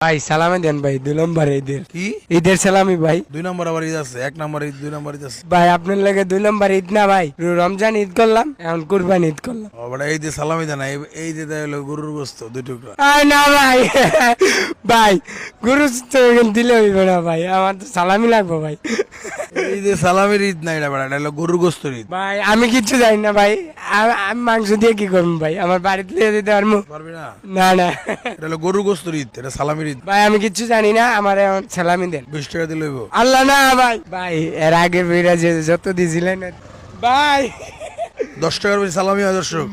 ভাই সালামে দেন ভাই 2 নম্বর ঈদের কি ঈদের সালামি ভাই 2 নম্বর আবার ঈদ আছে, 1 নম্বর ঈদ 2 নম্বর ঈদ আছে। ভাই আপনার লাগে 2 নম্বর ঈদ না ভাই, রমজান ঈদ করলাম এখন কুরবানি ঈদ করলাম। ওটা এই যে সালামি দেন, এই যে দেয় হলো গরুর গোস্ত 2 টুকরা। আয় না ভাই ভাই গুরু দিলে হইব না ভাই, আমার তো সালামি লাগবে ভাই। এই যে সালামির ঈদ না, এটা হলো গরুর গোস্তর ঈদ। ভাই আমি কিচ্ছু জানি না ভাই, আমি মাংস দিয়ে কি করবো ভাই, আমার বাড়িতে লিয়ে দিতে পারবো? পারবি না, না না এটা হলো গরুর গোস্তর ঈদ, এটা সালামির ঈদ। ভাই আমি কিচ্ছু জানি না, আমার এখন সালামি দেন। 20 টাকা দিলে হইব। আল্লাহ না ভাই, ভাই এর আগে বেরা যত দিছিলেন ভাই 10 টাকার বেশি সালামি হয় দর্শক।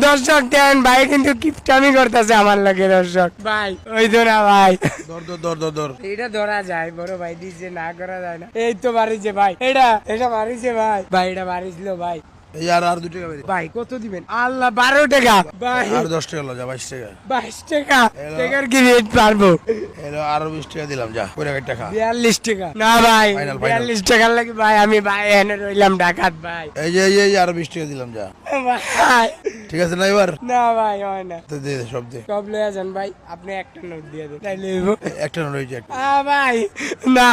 দর্শক দেন ভাই, কিন্তু কিপটামি করতেছে আমার লাগে দর্শক ভাই, ওই তো না ভাই, দর দর দর দর দর এটা ধরা যায় বড় ভাই, ডিজে না করা যায় না। এই তো বাড়িছে ভাই, এটা বাড়িছে ভাই, ভাই এটা বাড়িছিল ভাই। এই আর 2 টাকা বেশি। ভাই কত দিবেন? আল্লাহ 12 টাকা ভাই, আর 10 টাকা লো, যা 22 টাকা। 22 টাকা টাকার কি রেট পারবো? এলো আরো 20 টাকা দিলাম, যা কইরা টাকা। 42 টাকা না ভাই, Final, 42 টাকার লাগে ভাই, আমি ভাই এনে রইলাম ডাকাত ভাই। এই আরো 20 টাকা দিলাম, যা। ভাই ঠিক আছে না এবার? না ভাই হয় না, তো দে সব দে। সব লয়ে যান ভাই, আপনি একটা নোট দিয়ে দেন তাইলে হইব। একটা নোট হইছে একটা। ভাই না,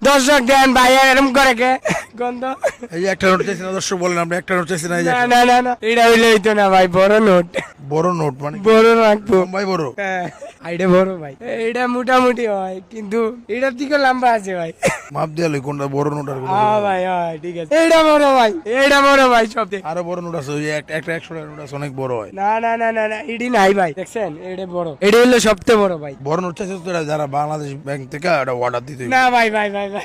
দর্শক দেন ভাই, এরকম করে কে গন্ধ? এই যে একটা নোট চাইছি না দর্শক, বলেন আমরা একটা নোট চাইছি না, এই যে না একটা- না না না, এটা হইলে হইতো না ভাই, বড় নোট, বড় নোট মানে বড় রাখবো। ভাই বড়। হ্যাঁ, এটা বড় ভাই, এটা মোটামুটি হয়, কিন্তু এটা থেকে লম্বা আছে ভাই। মাপ দিয়ে লই কোনটা বড় নোট আর কোনটা হ্যাঁ ভাই হ্যাঁ ঠিক আছে, এটা বড় ভাই, এটা বড় ভাই সব থেকে। আরো বড় নোট আছে, ওই যে একটা 100 টাকার নোট আছে, অনেক বড় হয়। না না না না না, এডি নাই ভাই, দেখছেন এটা বড়, এটা হলো সবচেয়ে বড় ভাই। বড় নোট চাইছে তো, যারা বাংলাদেশ ব্যাংক থেকে এটা অর্ডার দিতে হইবে। না ভাই ভাই ভাই ভাই,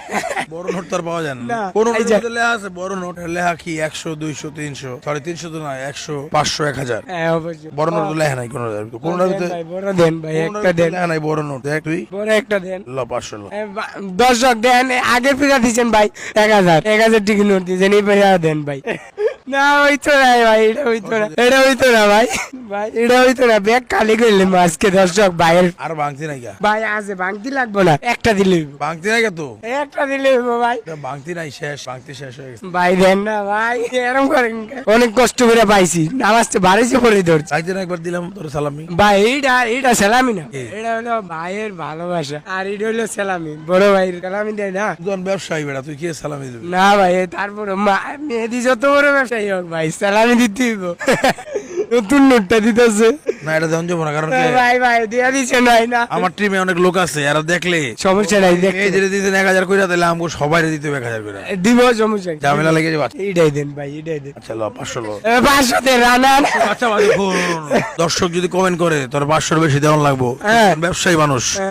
বড় নোট তো আর পাওয়া যায় না, না। কোন এই যে- নোটে লেখা আছে বড় নোট, লেখা কি 100 200 300, সরি 300 তো না, 100 500 1000। হ্যাঁ অবশ্যই বড় নোট তো লেখা নাই কোন কোনটার দেন ভিতরে, ভাই, বড় দেন ভাই, একটা দেন, লেখা নাই বড় নোট। দেখ তুই বড় একটা দেন। ল 500 ল। দর্শক দেন, আগের ফিরা দিচ্ছেন ভাই 1000 টিকি নোট দিয়েছেন, এই ফিরা দেন ভাই। না হইতো না ভাই, এটা হইতো না, এটা হইতো না ভাই, ভাই এটা হইতো না, ব্যাগ খালি করলাম আজকে দর্শক ভাইয়ের। আর ভাঙতি নাই গা, ভাই আছে, ভাঙতি লাগবো না, একটা দিলে হইবো। ভাঙতি নাই গা তো, একটা দিলে হইবো ভাই। এটা ভাঙতি নাই, শেষ, ভাঙতি শেষ হয়ে গেছে। ভাই দেন না ভাই, এরকম করেন কেন? অনেক কষ্ট করে পাইছি, নামাজতে বাড়িতে পড়ে ধরছি চাইতে না, একবার দিলাম তোর সালামি। ভাই। এইটা সালামি না, কি? এটা হলো ভাইয়ের ভালোবাসা, আর এটা হলো সালামি, বড় ভাইয়ের সালামি দেয় না। তুই যখন ব্যবসায়ী বেড়া, তুই কি সালামি দিবি? না ভাই, তারপর মেহেদি যত বড় ব্যবসায়ী হোক ভাই, সালামি দিতে হইব। নতুন নোটটা দিতেছে না, এটা দেন যাবো না, কারণ কি ভাই, ভাই দিয়া দিছে নাই না, আমার টিমে অনেক লোক আছে, এরা দেখলে সমস্যা নাই, দেখ এই যে দিতেন 1000 কইরা, তাহলে আমাকে সবাই দিতে 1000 কইরা, দিব, সমস্যা নাই। ঝামেলা লেগে যাবে। এইটাই দেন ভাই, এইটাই দেন। আচ্ছা ল 500 ল। 500 দেন রানা। আচ্ছা দর্শক যদি কমেন্ট করে তোর 500 বেশি দেওয়ান লাগবো, হ্যাঁ। ব্যবসায়ী মানুষ,